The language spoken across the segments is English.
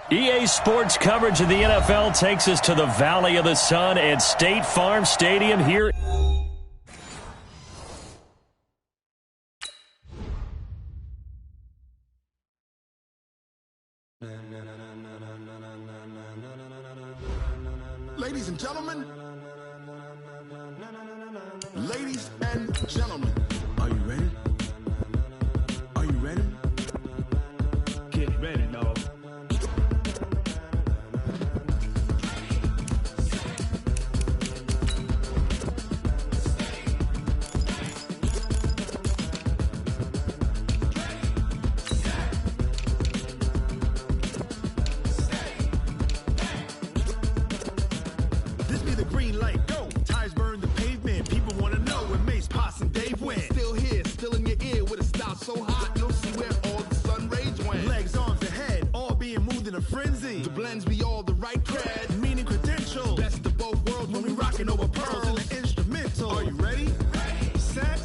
EA Sports coverage of the NFL takes us to the Valley of the Sun at State Farm Stadium here. Ladies and gentlemen, are you ready? Are you ready? Get ready, dog. This be the green light, go. Tires burn the pavement. People want to know where Mace, Poss, and Dave went. Still here, still in your ear with a style so hot, no see where all the sun rays went. Legs, arms, and head, all being moved in a frenzy. The blends be all the right cred, meaning credentials. Best of both worlds when we rocking over pearls in the instrumental. Are you ready? Ready. Set.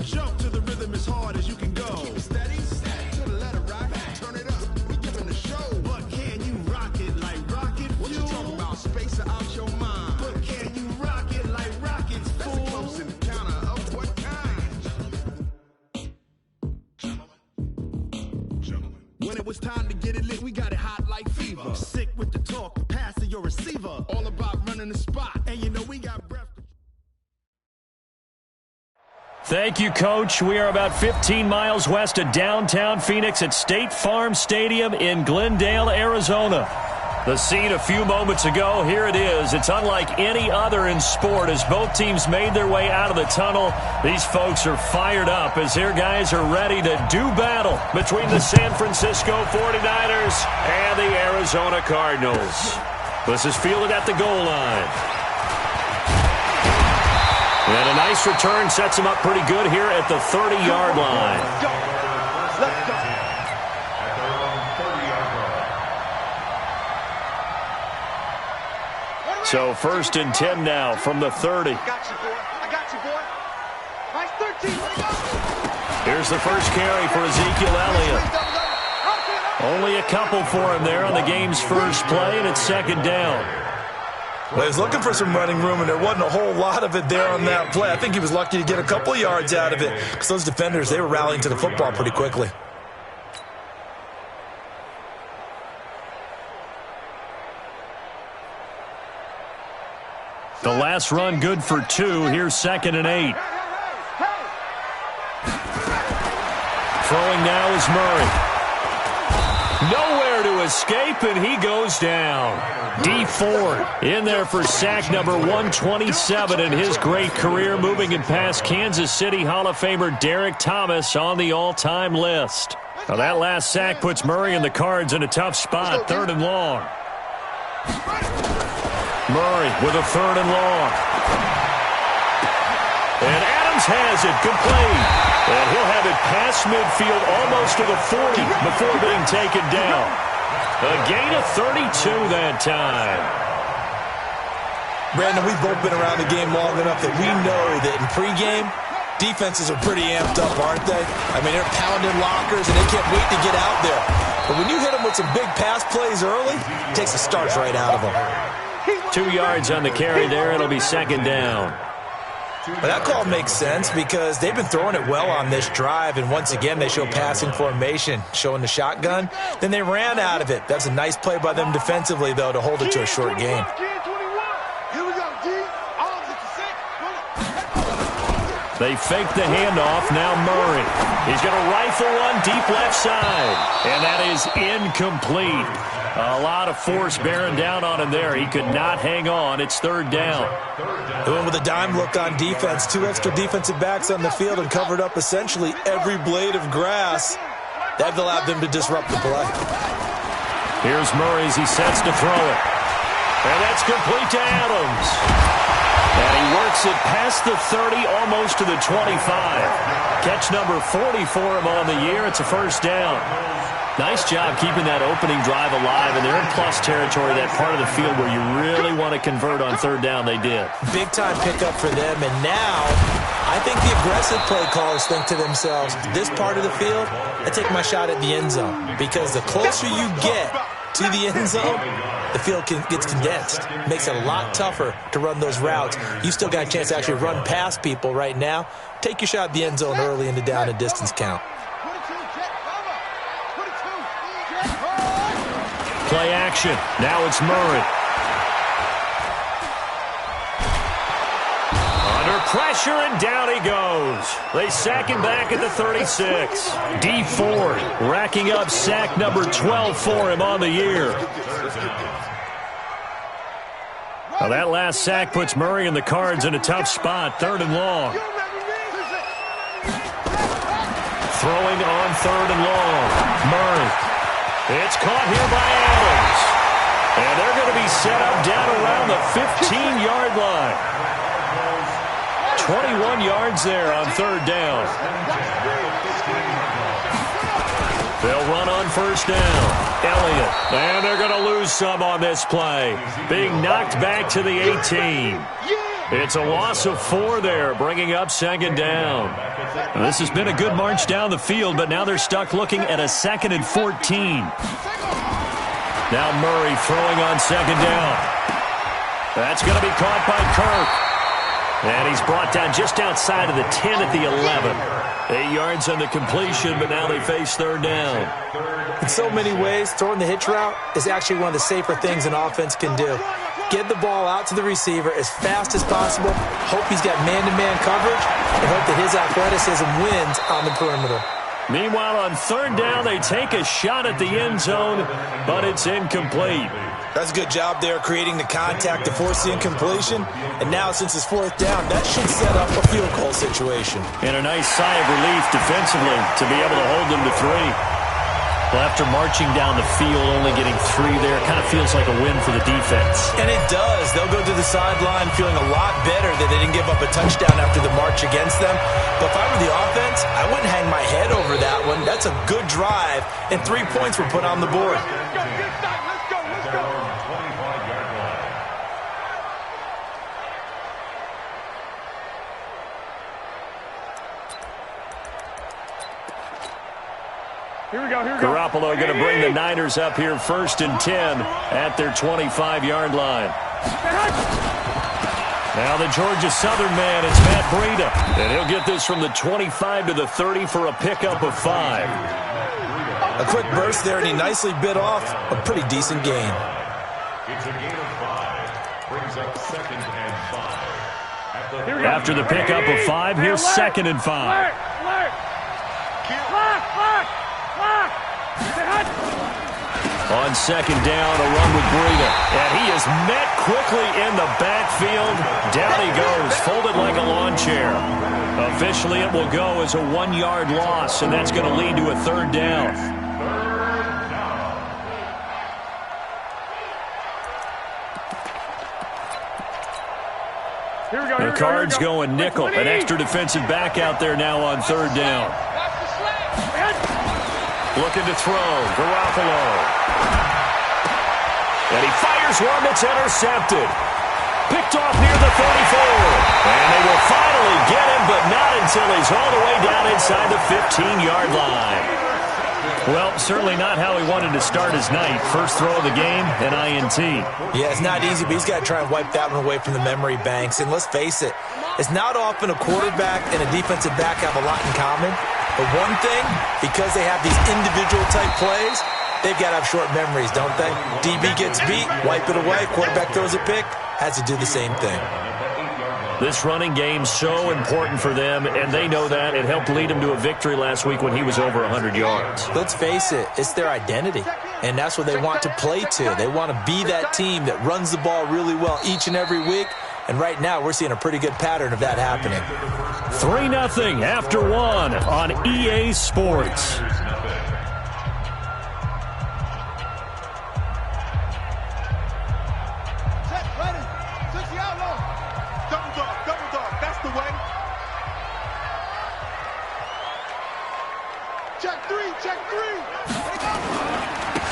Jump to the rhythm as hard as you can go. Keep it steady. To the letter right. Turn it up. We giving the show. But can you rock it like rocket fuel? What you talking about? Space out your mind. But can you rock it like rockets, fool? That's a close encounter of what kind? Gentlemen. When it was time to get it lit, we got it hot like fever. Sick with the talk, the pass to your receiver. All about running the spot, and you know we got breath. Thank you, Coach. We are about 15 miles west of downtown Phoenix at State Farm Stadium in Glendale, Arizona. The scene a few moments ago, here it is. It's unlike any other in sport as both teams made their way out of the tunnel. These folks are fired up as their guys are ready to do battle between the San Francisco 49ers and the Arizona Cardinals. This is fielded at the goal line. And a nice return sets him up pretty good here at the 30-yard line. Let's go. So 1st and 10 now from the 30. I got you, boy. Nice 13. Let's go. Here's the first carry for Ezekiel Elliott. Only a couple for him there on the game's first play, and it's 2nd down. Well, he was looking for some running room, and there wasn't a whole lot of it there on that play. I think he was lucky to get a couple of yards out of it because those defenders, they were rallying to the football pretty quickly. The last run good for 2. Here's 2nd and 8. Throwing now is Murray. Nowhere to escape, and he goes down. D. Ford in there for sack number 127 in his great career, moving it past Kansas City Hall of Famer Derek Thomas on the all-time list. Now that last sack puts Murray and the Cards in a tough spot, 3rd and long. Murray with a 3rd and long. And Adams has it complete. And he'll have it past midfield almost to the 40 before being taken down. A gain of 32 that time. Brandon, we've both been around the game long enough that we know that in pregame, defenses are pretty amped up, aren't they? I mean, they're pounding lockers, and they can't wait to get out there. But when you hit them with some big pass plays early, it takes the starch right out of them. 2 yards on the carry there. It'll be 2nd down. But that call makes sense because they've been throwing it well on this drive, and once again they show passing formation, showing the shotgun. Then they ran out of it. That's a nice play by them defensively, though, to hold it to a short gain. They fake the handoff. Now Murray. He's going to rifle one deep left side. And that is incomplete. A lot of force bearing down on him there. He could not hang on. It's 3rd down. They went with a dime look on defense. 2 extra defensive backs on the field and covered up essentially every blade of grass. That allowed them to disrupt the play. Here's Murray as he sets to throw it. And that's complete to Adams. And he works it past the 30, almost to the 25. Catch number 40 for him on the year. It's a 1st down. Nice job keeping that opening drive alive, and they're in plus territory, that part of the field where you really want to convert on 3rd down. They did. Big-time pickup for them, and now I think the aggressive play callers think to themselves, this part of the field, I take my shot at the end zone, because the closer you get, to the end zone, the field gets condensed. Makes it a lot tougher to run those routes. You still got a chance to actually run past people right now. Take your shot at the end zone early in the down and distance count. Play action. Now it's Murray. Under pressure, and down he goes. They sack him back at the 36. D Ford racking up sack number 12 for him on the year. Now that last sack puts Murray and the Cards in a tough spot, 3rd and long. Throwing on 3rd and long. Murray. It's caught here by Adams. And they're going to be set up down around the 15-yard line. 21 yards there on 3rd down. They'll run on 1st down. Elliott. And they're going to lose some on this play. Being knocked back to the 18. It's a loss of 4 there, bringing up 2nd down. Now, this has been a good march down the field, but now they're stuck looking at a 2nd and 14. Now Murray throwing on 2nd down. That's going to be caught by Kirk. And he's brought down just outside of the 10 at the 11. 8 yards on the completion, but now they face 3rd down. In so many ways, throwing the hitch route is actually one of the safer things an offense can do. Get the ball out to the receiver as fast as possible, hope he's got man-to-man coverage, and hope that his athleticism wins on the perimeter. Meanwhile, on 3rd down, they take a shot at the end zone, but it's incomplete. That's a good job there creating the contact to force the incompletion. And now, since it's 4th down, that should set up a field goal situation. And a nice sigh of relief defensively to be able to hold them to 3. Well, after marching down the field, only getting 3 there, it kind of feels like a win for the defense. And it does. They'll go to the sideline feeling a lot better that they didn't give up a touchdown after the march against them. But if I were the offense, I wouldn't hang my head over that one. That's a good drive, and 3 points were put on the board. Here we go. Garoppolo going to bring the Niners up here 1st and 10 at their 25-yard line. Now the Georgia Southern man, it's Matt Breida. And he'll get this from the 25 to the 30 for a pickup of 5. A quick burst there, and he nicely bit off a pretty decent gain. It's a gain of 5. Brings up 2nd and 5. After the pickup of 5, here's 2nd and 5. On 2nd down, a run with Breida. And he is met quickly in the backfield. Down he goes, folded like a lawn chair. Officially, it will go as a 1-yard loss, and that's going to lead to a 3rd down. The Cards going nickel. An extra defensive back out there now on 3rd down. Looking to throw. Garoppolo. And he fires one that's intercepted. Picked off near the 34. And they will finally get him, but not until he's all the way down inside the 15-yard line. Well, certainly not how he wanted to start his night. First throw of the game, an INT. Yeah, it's not easy, but he's got to try and wipe that one away from the memory banks. And let's face it, it's not often a quarterback and a defensive back have a lot in common. But one thing, because they have these individual-type plays, they've got to have short memories, don't they? DB gets beat, wipe it away. Quarterback throws a pick, has to do the same thing. This running game's so important for them, and they know that. It helped lead them to a victory last week when he was over 100 yards. Let's face it, it's their identity, and that's what they want to play to. They want to be that team that runs the ball really well each and every week, and right now we're seeing a pretty good pattern of that happening. 3-0 after 1 on EA Sports.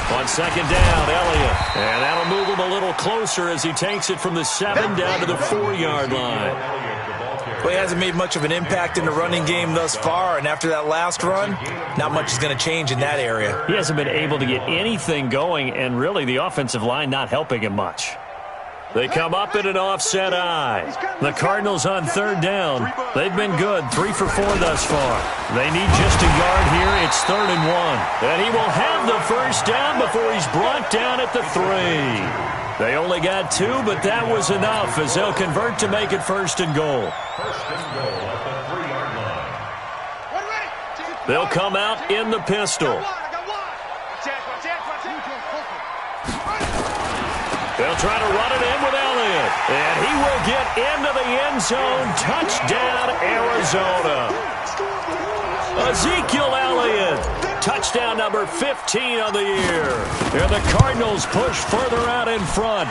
On 2nd down, Elliott. And that'll move him a little closer as he takes it from the 7 down to the 4-yard line. Well, he hasn't made much of an impact in the running game thus far, and after that last run, not much is going to change in that area. He hasn't been able to get anything going, and really the offensive line not helping him much. They come up in an offset eye. The Cardinals on third down. They've been good, 3 for 4 thus far. They need just a yard here. It's 3rd and 1. And he will have the first down before he's brought down at the 3. They only got 2, but that was enough as they'll convert to make it 1st and goal. First and goal at the 3-yard line. They'll come out in the pistol. They'll try to run it in with Elliott. And he will get into the end zone. Touchdown, Arizona. Ezekiel Elliott. Touchdown number 15 on the year. And the Cardinals push further out in front.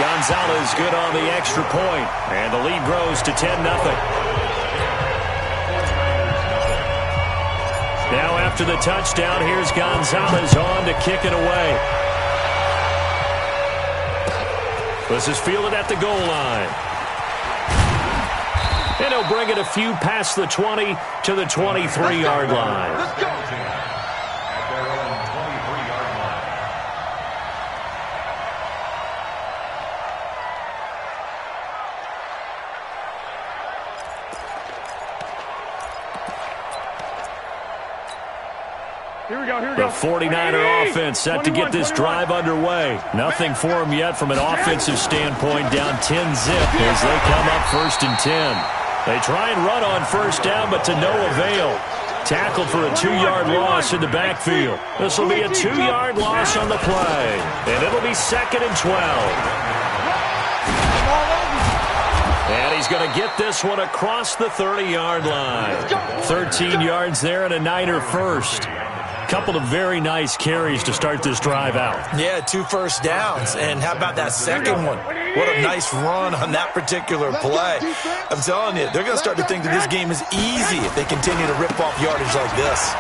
Gonzalez good on the extra point. And the lead grows to 10-0. Now after the touchdown, here's Gonzalez on to kick it away. This is fielded at the goal line. And he'll bring it a few past the 20 to the 23-yard line. At their own 23-yard line. Here we go, here we The go. 49er offense set to get this drive underway. Nothing for them yet from an offensive standpoint, down 10-zip as they come up 1st and 10. They try and run on first down, but to no avail. Tackled for a 2-yard loss in the backfield. This will be a 2-yard loss on the play, and it'll be 2nd and 12. And he's going to get this one across the 30-yard line. 13 yards there and a Niner first. Couple of very nice carries to start this drive out. Yeah, 2 first downs. And how about that second one? What a nice run on that particular play. I'm telling you, they're going to start to think that this game is easy if they continue to rip off yardage like this.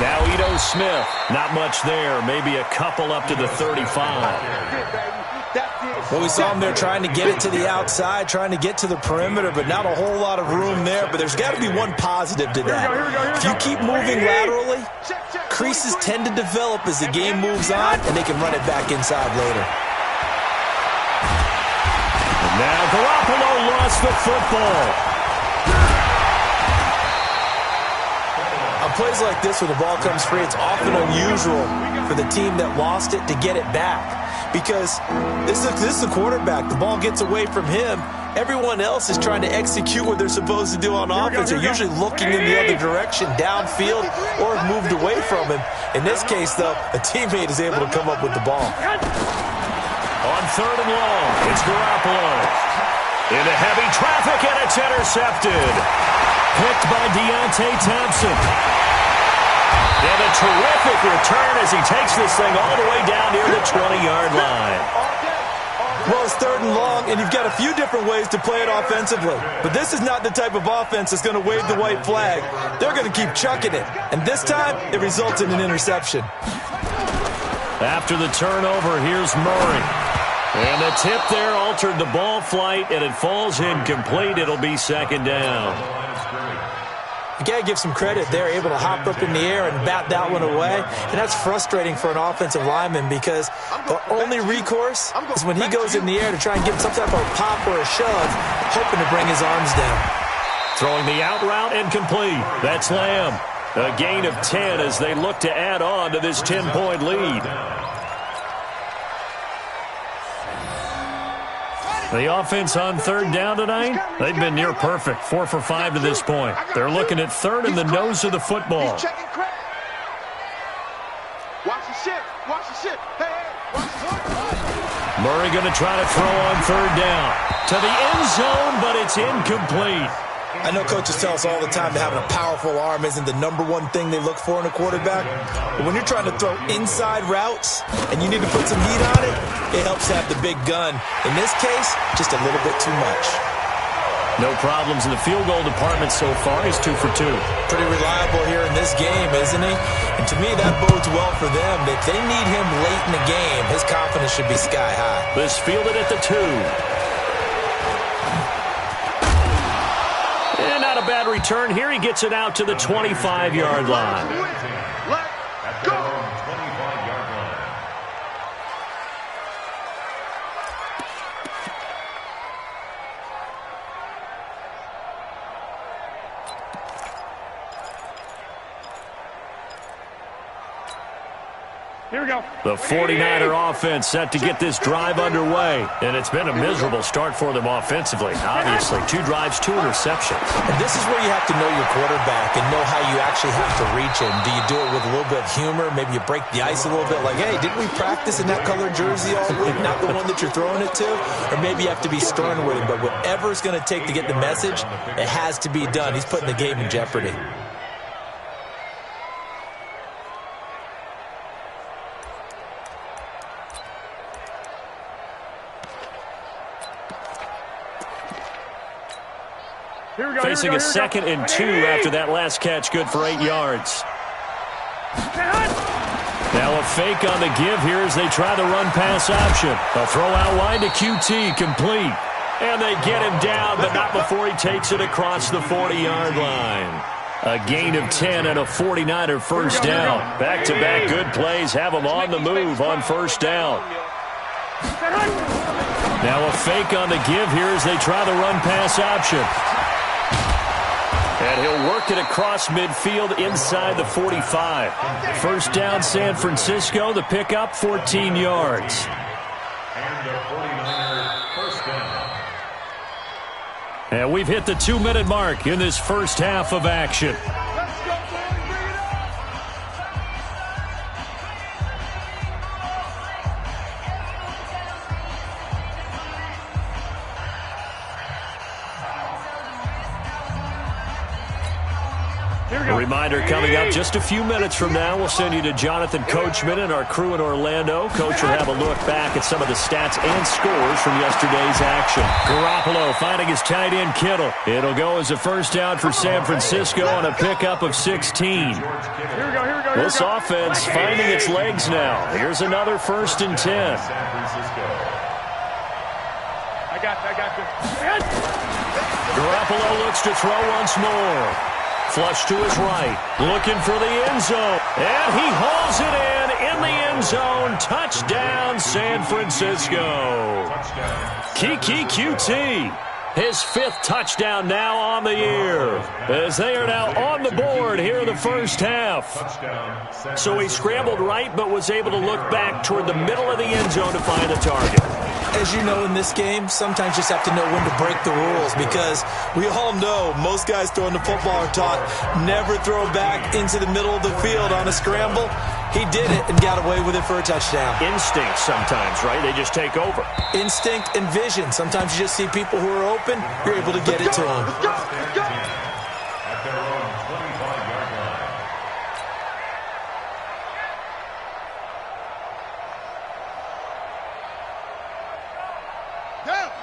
Now Ito Smith. Not much there. Maybe a couple up to the 35. Well, we saw him there trying to get it to the outside, trying to get to the perimeter, but not a whole lot of room there. But there's got to be one positive to that. If you keep moving laterally, creases tend to develop as the game moves on, and they can run it back inside later. And now Garoppolo lost the football. On plays like this where the ball comes free, it's often unusual for the team that lost it to get it back. Because this is the quarterback. The ball gets away from him. Everyone else is trying to execute what they're supposed to do on offense. They're usually looking in the other direction, downfield, or have moved away from him. In this case, though, a teammate is able to come up with the ball. On 3rd and long, it's Garoppolo. Into heavy traffic, and it's intercepted. Picked by Deontay Thompson. And a terrific return as he takes this thing all the way down near the 20-yard line. Well, it's 3rd and long, and you've got a few different ways to play it offensively. But this is not the type of offense that's going to wave the white flag. They're going to keep chucking it. And this time, it results in an interception. After the turnover, here's Murray. And the tip there altered the ball flight, and it falls incomplete. It'll be 2nd down. You got to give some credit. They're able to hop up in the air and bat that one away. And that's frustrating for an offensive lineman because the only recourse is when he goes in the air to try and get some type of pop or a shove, hoping to bring his arms down. Throwing the out route and complete. That's Lamb. A gain of 10 as they look to add on to this 10-point lead. The offense on 3rd down tonight, they've been near perfect, 4 for 5 to this point. They're looking at 3rd in the nose of the football. Watch the shit. Watch the shit. Hey, watch the shit. Murray going to try to throw on 3rd down. To the end zone, but it's incomplete. I know coaches tell us all the time that having a powerful arm isn't the #1 thing they look for in a quarterback. But when you're trying to throw inside routes and you need to put some heat on it, it helps to have the big gun. In this case, just a little bit too much. No problems in the field goal department so far. He's 2 for 2. Pretty reliable here in this game, isn't he? And to me, that bodes well for them. If they need him late in the game, his confidence should be sky high. This fielded at the 2. bad return here. He gets it out to the 25-yard line. At their own 25-yard line. Here we go. The 49er offense set to get this drive underway. And it's been a miserable start for them offensively. Obviously, 2 drives, 2 interceptions. And this is where you have to know your quarterback and know how you actually have to reach him. Do you do it with a little bit of humor? Maybe you break the ice a little bit like, hey, didn't we practice in that colored jersey all week? Not the one that you're throwing it to? Or maybe you have to be stern with him. But whatever it's going to take to get the message, it has to be done. He's putting the game in jeopardy. Facing a 2nd and 2 after that last catch, good for 8 yards. Now a fake on the give here as they try the run-pass option. A throw out wide to QT, complete. And they get him down, but not before he takes it across the 40-yard line. A gain of 10 and a 49er first down. Back-to-back good plays have them on the move on first down. Now a fake on the give here as they try the run-pass option. And he'll work it across midfield inside the 45. First down, San Francisco. The pickup, 14 yards. And the 49er first down. And we've hit the 2-minute mark in this first half of action. A reminder coming up just a few minutes from now. We'll send you to Jonathan Coachman and our crew in Orlando. Coach will have a look back at some of the stats and scores from yesterday's action. Garoppolo finding his tight end Kittle. It'll go as a first down for San Francisco on a pickup of 16. This offense finding its legs now. Here's another 1st and 10. I got this. Garoppolo looks to throw once more. Flush to his right, looking for the end zone. And he hauls it in the end zone. Touchdown, San Francisco. Kiki QT, his 5th touchdown now on the year, as they are now on the board here in the first half. So he scrambled right, but was able to look back toward the middle of the end zone to find the target. As you know, in this game, sometimes you just have to know when to break the rules, because we all know most guys throwing the football are taught never throw back into the middle of the field on a scramble. He did it and got away with it for a touchdown. Instinct sometimes, right? They just take over. Instinct and vision. Sometimes you just see people who are open, you're able to get it to them. At their own 25-yard line.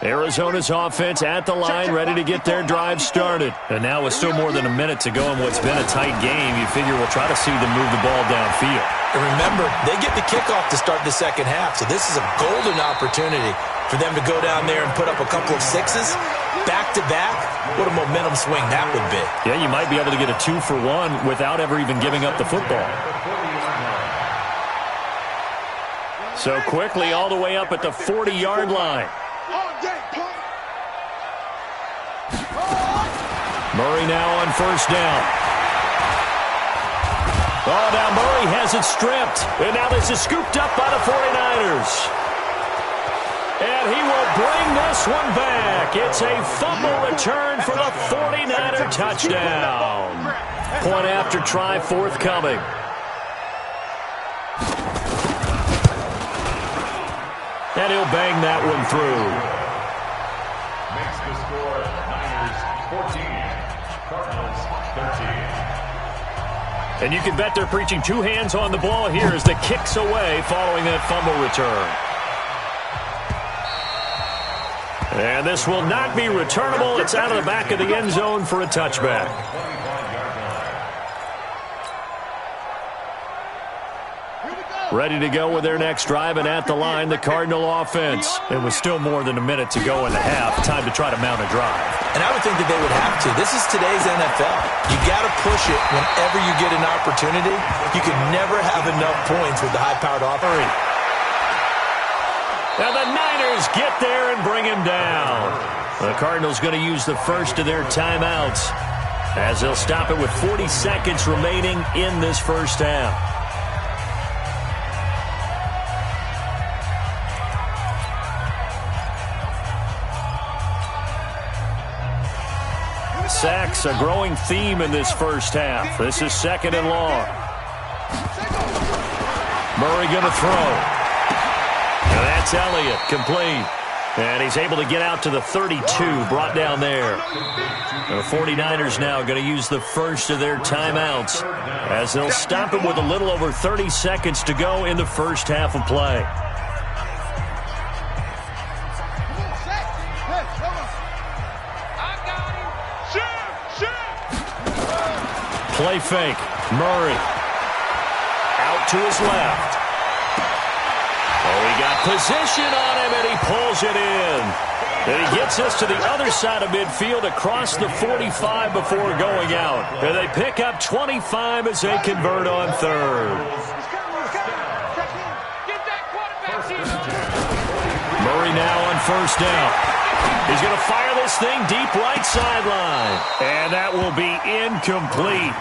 Arizona's offense at the line, ready to get their drive started. And now with still more than a minute to go in what's been a tight game, you figure we'll try to see them move the ball downfield. And remember, they get the kickoff to start the second half, so this is a golden opportunity for them to go down there and put up a couple of 6s. Back-to-back, what a momentum swing that would be. Yeah, you might be able to get a 2-for-1 without ever even giving up the football. So quickly all the way up at the 40-yard line. Murray now on first down. Oh, now Murray has it stripped. And now this is scooped up by the 49ers. And he will bring this one back. It's a fumble return for the 49er touchdown. Point after try forthcoming. And he'll bang that one through. Makes the score Niners 14, Cardinals 13. And you can bet they're preaching 2 hands on the ball here as the kick's away following that fumble return. And this will not be returnable. It's out of the back of the end zone for a touchback. Ready to go with their next drive, and at the line, the Cardinal offense. It was still more than a minute to go in the half. Time to try to mount a drive. And I would think that they would have to. This is today's NFL. You got to push it whenever you get an opportunity. You can never have enough points with the high-powered offense. Now the Niners get there and bring him down. The Cardinals going to use the first of their timeouts, as they'll stop it with 40 seconds remaining in this first half. Sacks, a growing theme in this first half. This is 2nd and long. Murray going to throw. And that's Elliott, complete. And he's able to get out to the 32, brought down there. The 49ers now going to use the first of their timeouts, as they'll stop it with a little over 30 seconds to go in the first half of play. Play fake. Murray. Out to his left. Oh, he got position on him, and he pulls it in. And he gets us to the other side of midfield across the 45 before going out. And they pick up 25 as they convert on third. Murray now on first down. He's going to fire this thing deep right sideline. And that will be incomplete.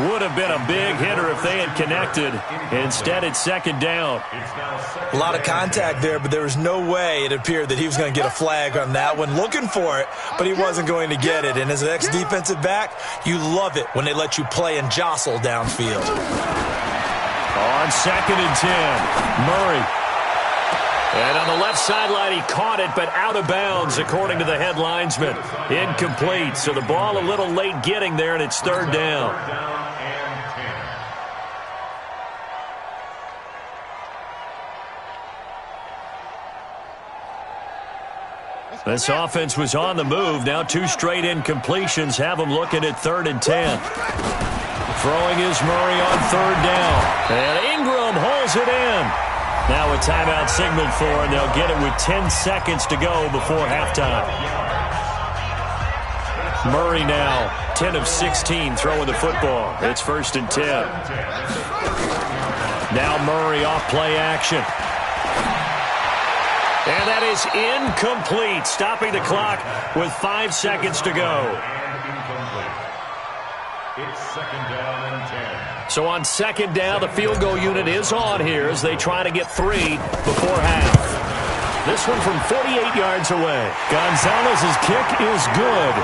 Would have been a big hitter if they had connected. Instead, it's 2nd down. A lot of contact there, but there was no way it appeared that he was going to get a flag on that one. Looking for it, but he wasn't going to get it. And as an ex-defensive back, you love it when they let you play and jostle downfield. On 2nd and 10, Murray. And on the left sideline, he caught it, but out of bounds, according to the head linesman. Incomplete, so the ball a little late getting there, and it's 3rd down. This offense was on the move. Now 2 straight incompletions have them looking at 3rd and 10. Throwing is Murray on 3rd down. And Ingram holds it in. Now a timeout signaled for, and they'll get it with 10 seconds to go before halftime. Murray now 10 of 16 throwing the football. It's 1st and 10. Now Murray off play action. And that is incomplete, stopping the clock with 5 seconds to go. It's 2nd down and 10. So on 2nd down, the field goal unit is on here as they try to get 3 before half. This one from 48 yards away. Gonzalez's kick is good.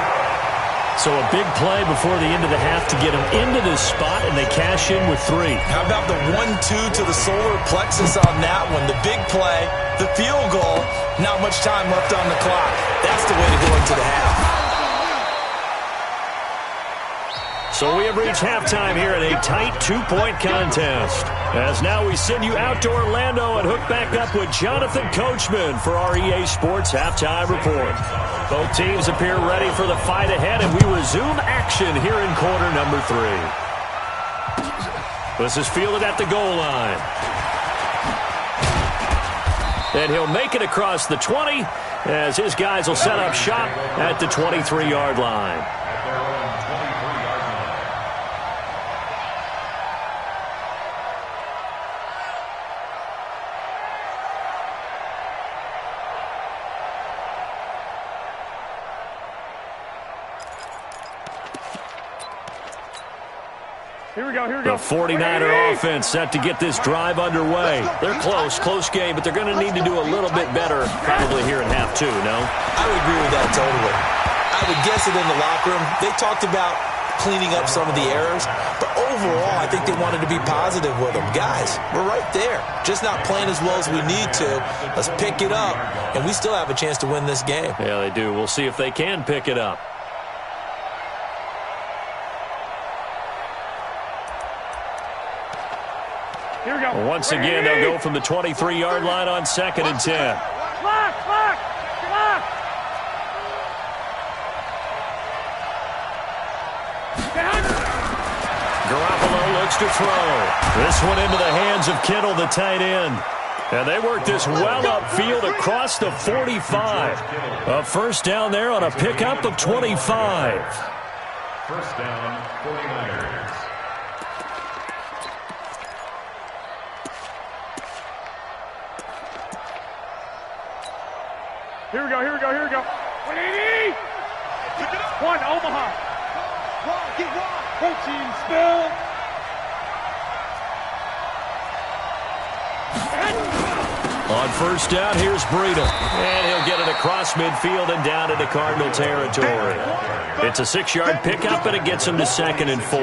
So a big play before the end of the half to get them into this spot, and they cash in with 3. How about the 1-2 to the solar plexus on that one? The big play, the field goal, not much time left on the clock. That's the way to go into the half. So we have reached halftime here in a tight 2-point contest. As now we send you out to Orlando and hook back up with Jonathan Coachman for our EA Sports Halftime Report. Both teams appear ready for the fight ahead, and we resume action here in quarter number 3. This is fielded at the goal line. And he'll make it across the 20 as his guys will set up shop at the 23-yard line. The 49er offense set to get this drive underway. They're close game, but they're going to need to do a little bit better probably here in half 2, no? I would agree with that totally. I would guess it in the locker room. They talked about cleaning up some of the errors, but overall, I think they wanted to be positive with them. Guys, we're right there. Just not playing as well as we need to. Let's pick it up, and we still have a chance to win this game. Yeah, they do. We'll see if they can pick it up. Once again, they'll go from the 23-yard line on 2nd and 10. Garoppolo looks to throw. This one into the hands of Kittle, the tight end. And they work this well upfield across the 45. A first down there on a pickup of 25. First down, 49ers. Here we go. 180! One, Omaha. Get one. Protein spill. On first down, here's Breida. And he'll get it across midfield and down into Cardinal territory. It's a 6-yard pickup, and it gets him to 2nd and 4.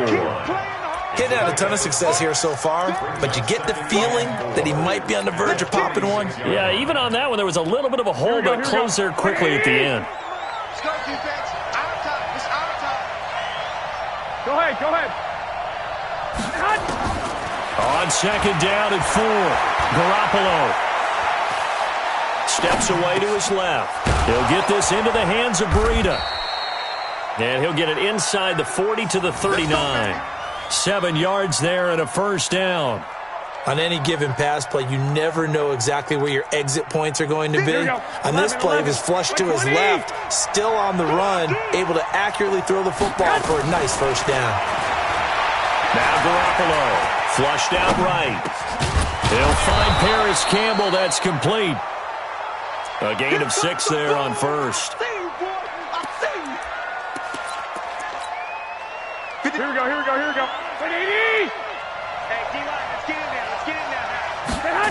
He's had a ton of success here so far, but you get the feeling that he might be on the verge of popping one. Yeah, even on that one, there was a little bit of a hole, but closed there quickly at the end. Let's go, defense. Our time. It's our time. Go ahead. On 2nd down and 4, Garoppolo steps away to his left. He'll get this into the hands of Breida. And he'll get it inside the 40 to the 39. 7 yards there and a first down. On any given pass play, you never know exactly where your exit points are going to be. On this play, he was flushed to his left, still on the run, able to accurately throw the football for a nice first down. Now Garoppolo, flushed out right. He'll find Paris Campbell. That's complete. A gain of 6 there on first. Here we go. 180! Hey, D-line, let's get in there now.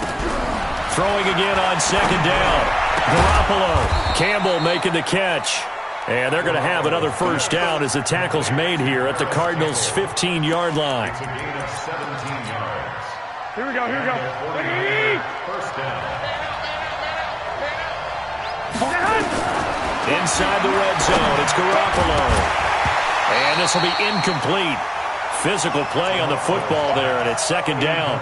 Throwing again on 2nd down. Garoppolo, Campbell making the catch. And they're going to have another first down as the tackle's made here at the Cardinals' 15-yard line. It's a gain of 17 yards. Here we go. 180! First down. Inside the red zone, it's Garoppolo. And this will be incomplete. Physical play on the football there, and it's 2nd down.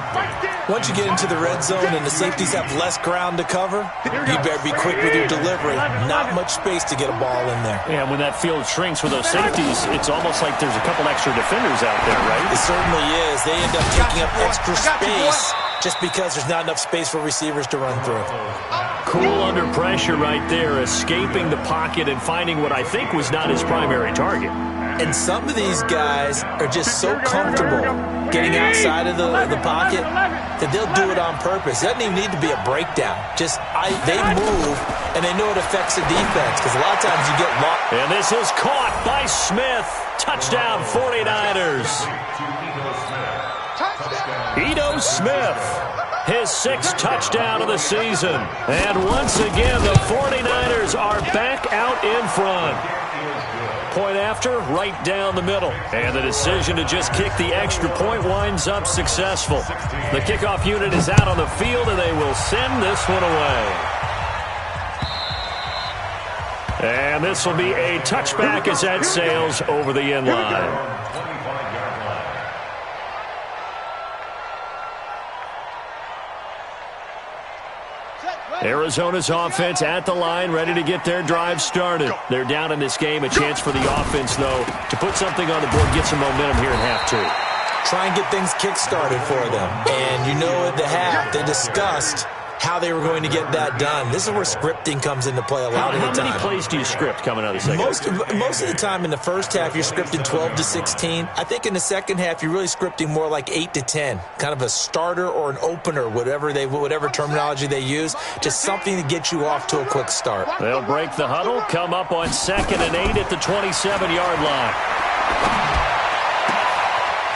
Once you get into the red zone and the safeties have less ground to cover, you better be quick with your delivery. Not much space to get a ball in there. And when that field shrinks with those safeties, it's almost like there's a couple extra defenders out there, right? It certainly is. They end up taking up extra space just because there's not enough space for receivers to run through. Cool under pressure right there, escaping the pocket and finding what I think was not his primary target. And some of these guys are just so comfortable getting outside of the pocket that they'll do it on purpose. It doesn't even need to be a breakdown. They move, and they know it affects the defense because a lot of times you get lost. And this is caught by Smith. Touchdown, 49ers. Ito Smith, his 6th touchdown of the season. And once again, the 49ers are back out in front. Point after, right down the middle. And the decision to just kick the extra point winds up successful. The kickoff unit is out on the field, and they will send this one away. And this will be a touchback as that sails over the end line. Arizona's offense at the line, ready to get their drive started. They're down in this game. A chance for the offense, though, to put something on the board, get some momentum here in half 2. Try and get things kick-started for them. And you know at the half, they discussed how they were going to get that done. This is where scripting comes into play a lot of the time. How many plays do you script coming out of the second? Most of the time in the first half, you're scripting 12 to 16. I think in the second half, you're really scripting more like 8 to 10. Kind of a starter or an opener, whatever terminology they use. Just something to get you off to a quick start. They'll break the huddle, come up on 2nd and 8 at the 27-yard line.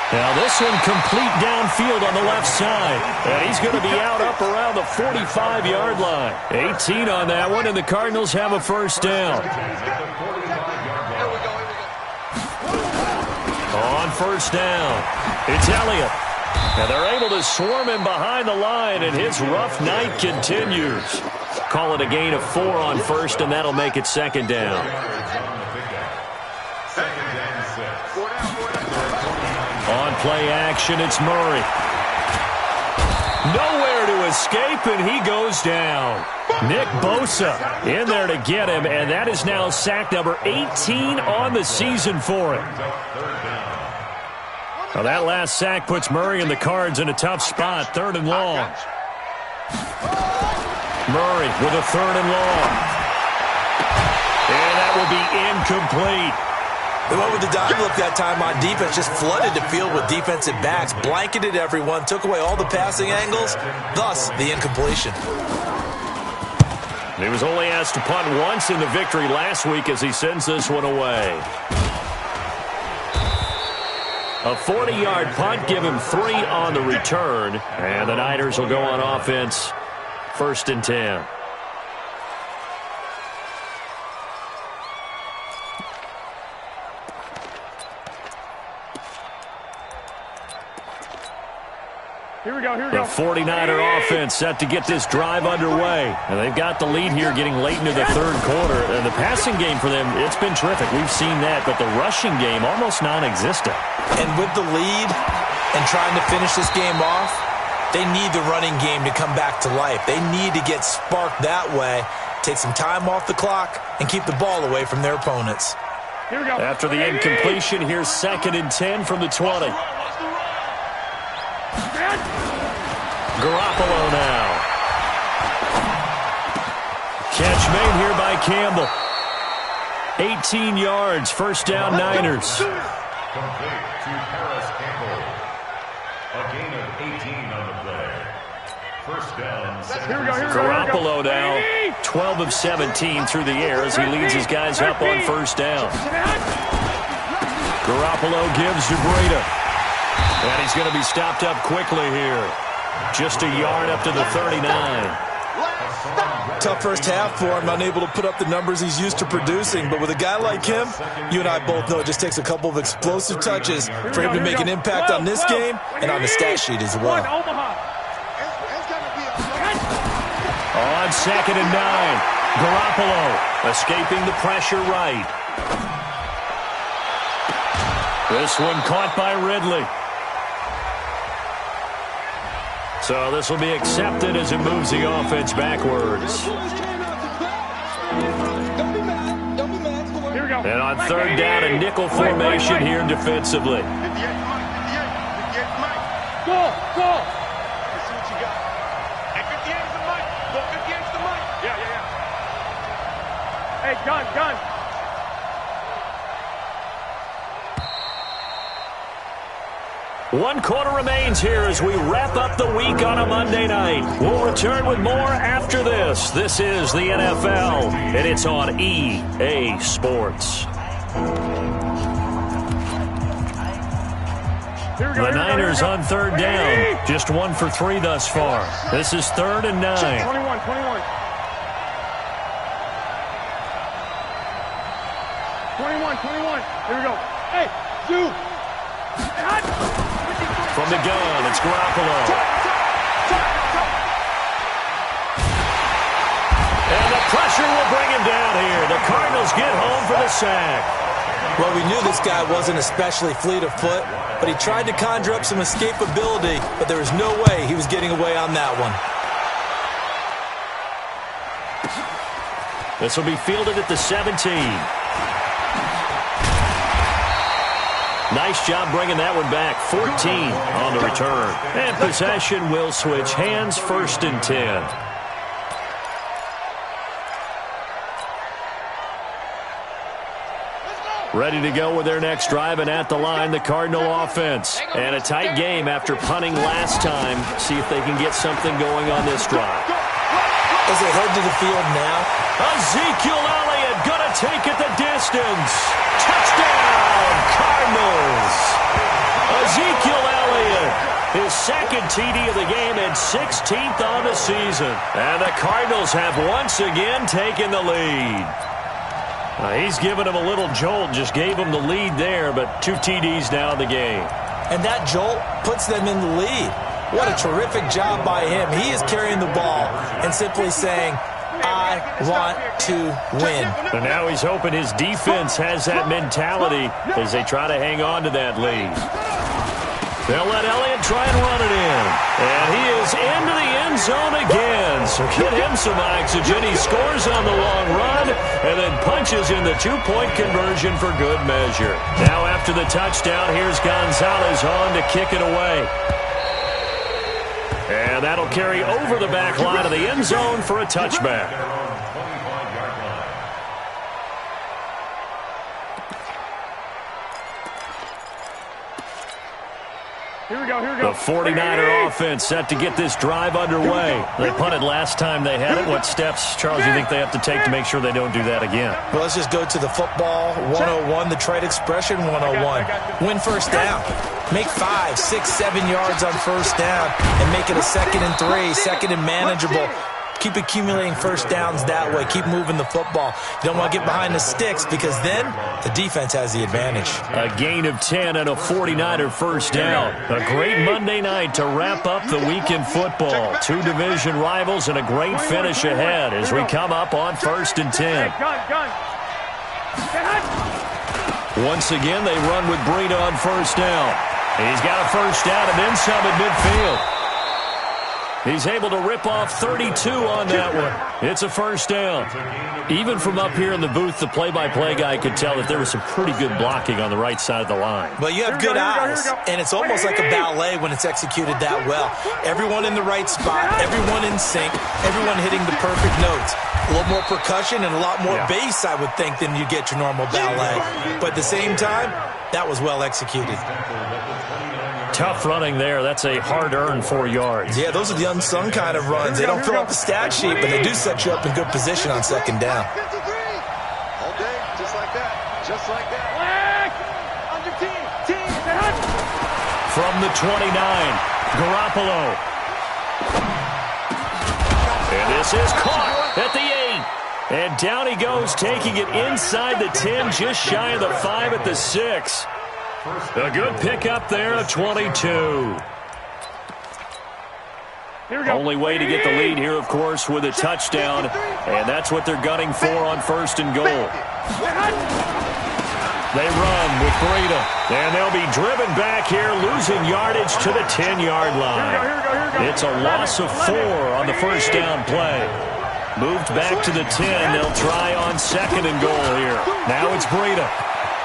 Now this one complete downfield on the left side. And he's going to be out up around the 45-yard line. 18 on that one, and the Cardinals have a first down. On first down, it's Elliott. And they're able to swarm him behind the line, and his rough night continues. Call it a gain of 4 on first, and that'll make it 2nd down. On play action, it's Murray. Nowhere to escape, and he goes down. Nick Bosa in there to get him, and that is now sack number 18 on the season for him. Well, that last sack puts Murray and the Cards in a tough spot. 3rd and long. Murray with a 3rd and long. And that will be incomplete. They went with the dime look that time on defense, just flooded the field with defensive backs, blanketed everyone, took away all the passing angles, thus the incompletion. He was only asked to punt once in the victory last week as he sends this one away. A 40-yard punt, give him 3 on the return, and the Niners will go on offense, 1st and 10. Here we go, here we The go. 49er offense set to get this drive underway. And they've got the lead here getting late into the 3rd quarter. And the passing game for them, it's been terrific. We've seen that, but the rushing game almost non-existent. And with the lead and trying to finish this game off, they need the running game to come back to life. They need to get sparked that way, take some time off the clock, and keep the ball away from their opponents. Here we go. After the incompletion, here's 2nd and 10 from the 20. Garoppolo now. Catch made here by Campbell. 18 yards, 1st down Niners. Complete to Paris Campbell. A gain of 18 on the play. 1st down. Here we go, here we go. Garoppolo now, 12 of 17 through the air as he leads his guys up on 1st down. Garoppolo gives to Breida. And he's going to be stopped up quickly here. Just a yard up to the 39. Tough first half for him, unable to put up the numbers he's used to producing. But with a guy like him, you and I both know it just takes a couple of explosive touches for him to make an impact on this game and on the stat sheet as well. On 2nd and 9, Garoppolo escaping the pressure right. This one caught by Ridley. So this will be accepted as it moves the offense backwards. And on 3rd down, a nickel formation here defensively. Go, go. Let's see what you got. Hey, 58's the mic. Go, 58's the mic. Yeah. Hey, gun. 1 quarter remains here as we wrap up the week on a Monday night. We'll return with more after this. This is the NFL, and it's on EA Sports. The Niners on 3rd down. Just 1 for 3 thus far. This is 3rd and 9. 21. Here we go. Hey, shoot. From the gun, it's Garoppolo. And the pressure will bring him down here. The Cardinals get home for the sack. Well, we knew this guy wasn't especially fleet of foot, but he tried to conjure up some escapability, but there was no way he was getting away on that one. This will be fielded at the 17. Nice job bringing that one back. 14 on the return. And possession will switch hands, 1st and 10. Ready to go with their next drive, and at the line, the Cardinal offense. And a tight game after punting last time. See if they can get something going on this drive. As they head to the field now, Ezekiel Elliott gonna take it the distance. Touchdown, Cardinals. Ezekiel Elliott, his 2nd TD of the game and 16th on the season. And the Cardinals have once again taken the lead. He's given him a little jolt, just gave him the lead there, but 2 TDs now in the game. and that jolt puts them in the lead. What a terrific job by him. He is carrying the ball and simply saying, I want to win. And now he's hoping his defense has that mentality as they try to hang on to that lead. They'll let Elliott try and run it in. And he is into the end end zone again. So get him some oxygen. He scores on the long run and then punches in the two-point conversion for good measure. Now after the touchdown, here's Gonzalez on to kick it away. And that'll carry over the back line of the end zone for a touchback. Here we go, here we go. The 49er offense set to get this drive underway. They punted last time they had it. What steps, Charles, do you think they have to take to make sure they don't do that again? Well, let's just go to the football 101, the trade expression 101. Win first down. Make 5, 6, 7 yards on first down and make it a 2nd and 3, 2nd and manageable. Keep accumulating first downs that way. Keep moving the football. You don't want to get behind the sticks because then the defense has the advantage. A gain of 10 and a 49er first down. A great Monday night to wrap up the week in football. 2 division rivals and a great finish ahead as we come up on 1st and 10. Once again, they run with Breida on first down. He's got a first down and then some at midfield. He's able to rip off 32 on that one. It's a first down. Even from up here in the booth, the play-by-play guy could tell that there was some pretty good blocking on the right side of the line. Well, you have good eyes, and it's almost like a ballet when it's executed that well. Everyone in the right spot, everyone in sync, everyone hitting the perfect notes. A little more percussion and a lot more bass, I would think, than you get your normal ballet. But at the same time, that was well executed. Tough running there. That's a hard-earned 4 yards. Yeah, those are the unsung kind of runs. They don't fill out the stat sheet, but they do set you up in good position on second down. All day, just like that. Just like that. On your team. From the 29, Garoppolo. And this is caught at the 8. And down he goes, taking it inside the 10, just shy of the 5 at the 6. A good pickup there of 22. Only way to get the lead here, of course, with a touchdown. And that's what they're gunning for on 1st and goal. They run with Breida. And they'll be driven back here, losing yardage to the 10-yard line. It's a loss of 4 on the first down play. Moved back to the 10. They'll try on 2nd and goal here. Now it's Breida.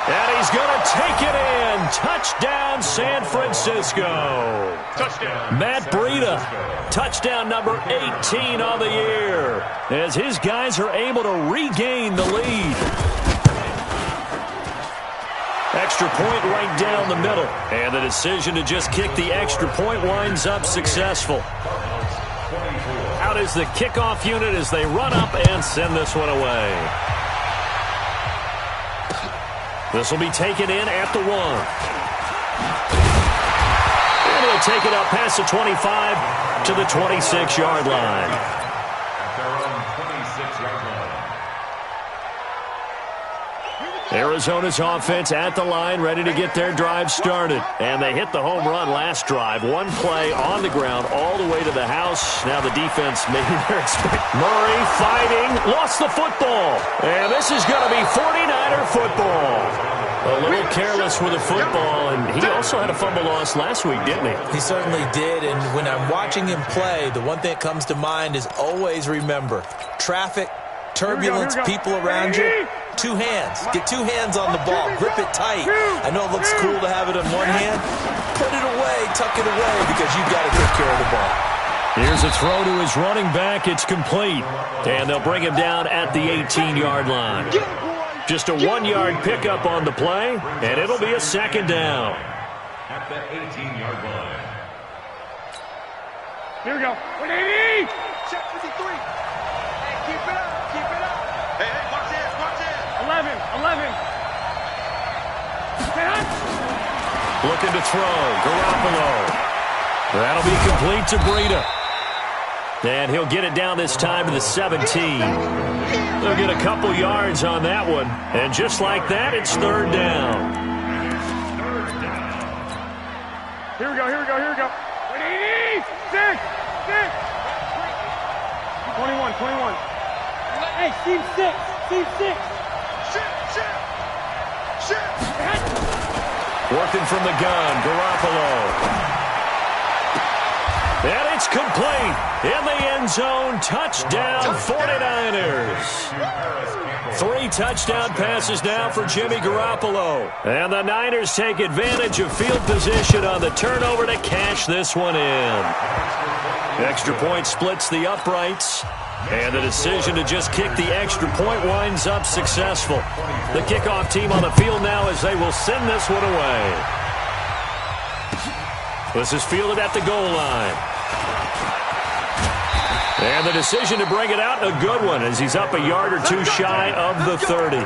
And he's going to take it in. Touchdown, San Francisco. Touchdown. Matt Breida. Touchdown number 18 on the year. As his guys are able to regain the lead. Extra point right down the middle. And the decision to just kick the extra point winds up successful. Out is the kickoff unit as they run up and send this one away. This will be taken in at the 1. And he'll take it up past the 25 to the 26-yard line. At their own 26-yard line. Arizona's offense at the line, ready to get their drive started. And they hit the home run last drive. 1 play on the ground all the way to the house. Now the defense, maybe they're expecting. Murray fighting, lost the football. And this is going to be 49er football. A little careless with the football, and he also had a fumble loss last week, didn't he? He certainly did, and when I'm watching him play, the one thing that comes to mind is always remember, traffic, turbulence, people around you, 2 hands. Get 2 hands on the ball. Grip it tight. I know it looks cool to have it in 1 hand. Put it away, tuck it away, because you've got to take care of the ball. Here's a throw to his running back. It's complete, and they'll bring him down at the 18-yard line. Just a 1-yard pickup on the play, and it'll be a 2nd down. At the 18-yard line. Here we go. 180! Check 53. Hey, keep it up. Keep it up. Hey, watch this. Watch this. 11. Looking to throw. Garoppolo. That'll be complete to Breida. And he'll get it down this time to the 17. They'll get a couple yards on that one. And just like that, it's 3rd down. Here we go. 180! 6! 21. Hey, team 6! Shit. Working from the gun, Garoppolo. And it's It's complete. In the end zone. Touchdown, 49ers. 3 touchdown passes now for Jimmy Garoppolo. And the Niners take advantage of field position on the turnover to cash this one in. Extra point splits the uprights. And the decision to just kick the extra point winds up successful. The kickoff team on the field now as they will send this one away. This is fielded at the goal line. And the decision to bring it out, a good one, as he's up a yard or 2 shy of the 30.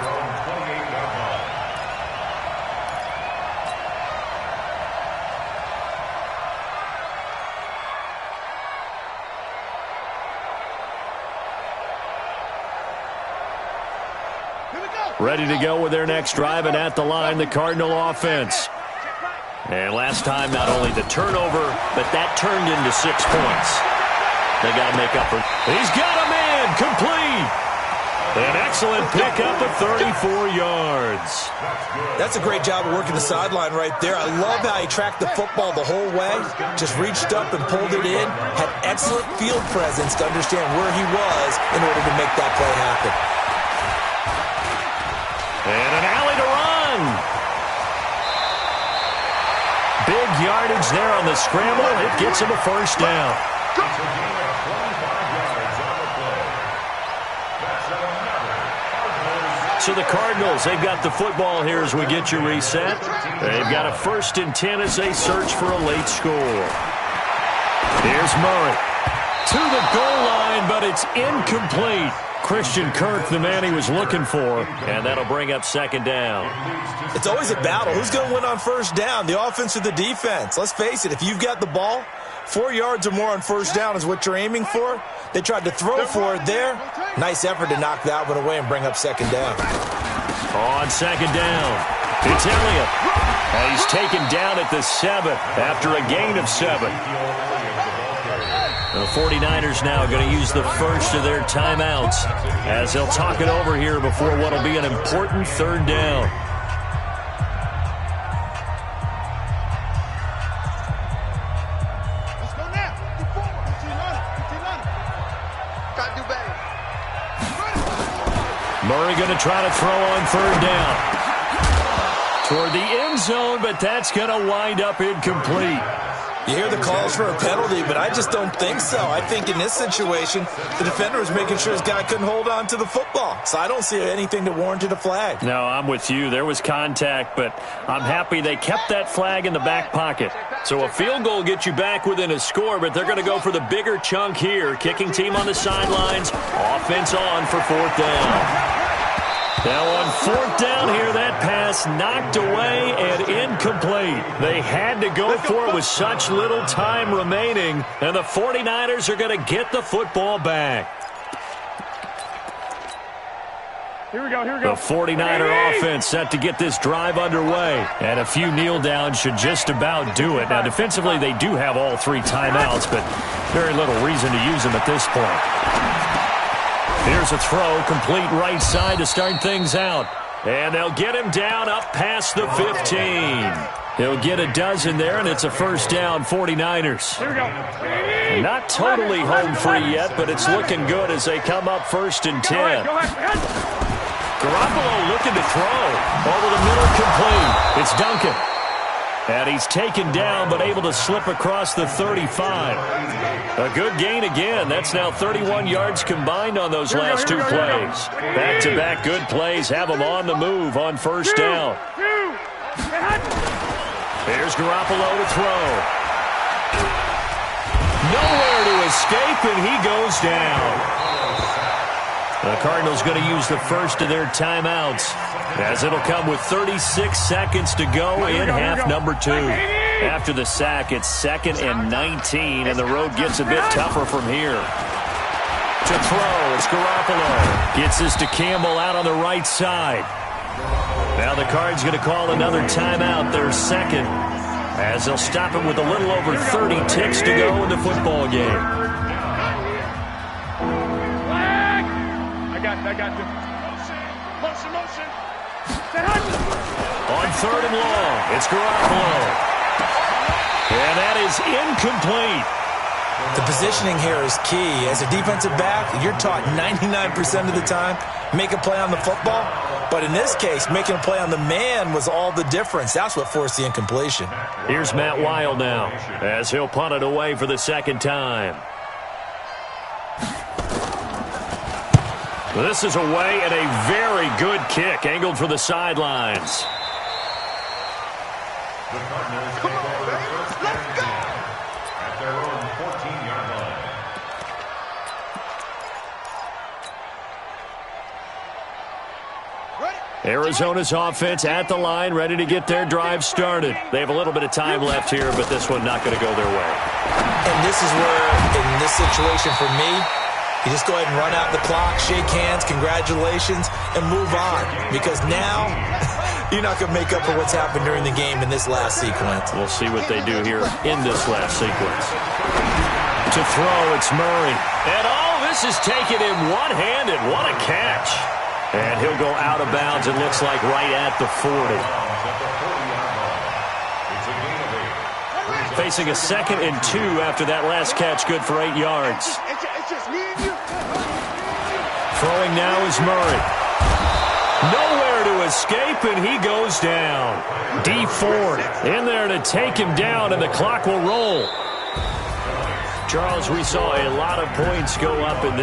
Ready to go with their next drive, and at the line, the Cardinal offense. And last time, not only the turnover, but that turned into 6 points. They got to make up for. He's got a man, complete. An excellent pickup of 34 yards. That's a great job of working the sideline right there. I love how he tracked the football the whole way. Just reached up and pulled it in. Had excellent field presence to understand where he was in order to make that play happen. And an alley to run. Big yardage there on the scramble. It gets him a first down. So the Cardinals, they've got the football here as we get you reset. They've got a 1st and 10 as they search for a late score. Here's Murray to the goal line, but it's incomplete. Christian Kirk, the man he was looking for, and that'll bring up 2nd down. It's always a battle. Who's going to win on 1st down, the offense or the defense? Let's face it, if you've got the ball, 4 yards or more on 1st down is what you're aiming for. They tried to throw for it there. Nice effort to knock that one away and bring up 2nd down. On 2nd down, it's Elliott. And he's taken down at the 7 after a gain of 7. The 49ers now going to use the first of their timeouts as they'll talk it over here before what will be an important 3rd down. Let's go now. Get forward. Get Can't do better. Murray going to try to throw on 3rd down. Toward the end zone, but that's going to wind up incomplete. You hear the calls for a penalty, but I just don't think so. I think in this situation, the defender was making sure his guy couldn't hold on to the football. So I don't see anything that warranted a flag. No, I'm with you. There was contact, but I'm happy they kept that flag in the back pocket. So a field goal gets you back within a score, but they're going to go for the bigger chunk here. Kicking team on the sidelines. Offense on for 4th down. Now on 4th down here, that pass knocked away and incomplete. They had to go for it with such little time remaining, and the 49ers are going to get the football back. Here we go, here we go. The 49er offense set to get this drive underway, and a few kneel downs should just about do it. Now, defensively, they do have all 3 timeouts, but very little reason to use them at this point. Here's a throw, complete right side to start things out. And they'll get him down up past the 15. He'll get a dozen there, and it's a first down, 49ers. Here we go. Not totally home free yet, but it's looking good as they come up 1st and 10. Go ahead. Garoppolo looking to throw. Over the middle, complete. It's Duncan. And he's taken down, but able to slip across the 35. A good gain again. That's now 31 yards combined on those last 2 plays. Back-to-back good plays have them on the move on 1st down. Here's Garoppolo to throw. Nowhere to escape, and he goes down. The Cardinals going to use the first of their timeouts, as it'll come with 36 seconds to go in half number 2. After the sack, it's 2nd and 19, and the road gets a bit tougher from here. To throw, it's Garoppolo. Gets this to Campbell out on the right side. Now the Cards going to call another timeout, their 2nd, as they'll stop it with a little over 30 ticks to go in the football game. I got you. Motion. On 3rd and long, it's Garoppolo. And that is incomplete. The positioning here is key. As a defensive back, you're taught 99% of the time, make a play on the football. But in this case, making a play on the man was all the difference. That's what forced the incompletion. Here's Matt Wild now, as he'll punt it away for the second time. This is away and a very good kick, angled for the sidelines. The Cardinals take over first and 10 at their own 14-yard line. Arizona's offense at the line, ready to get their drive started. They have a little bit of time left here, but this one not going to go their way. And this is where, in this situation for me, you just go ahead and run out the clock, shake hands, congratulations, and move on. Because now, you're not going to make up for what's happened during the game in this last sequence. We'll see what they do here in this last sequence. To throw, it's Murray. And all this is taken in one-handed. What a catch. And he'll go out of bounds, it looks like, right at the 40. Facing a 2nd and 2 after that last catch, good for 8 yards. Throwing now is Murray. Nowhere to escape, and he goes down. D Ford in there to take him down, and the clock will roll. Charles, we saw a lot of points go up in this.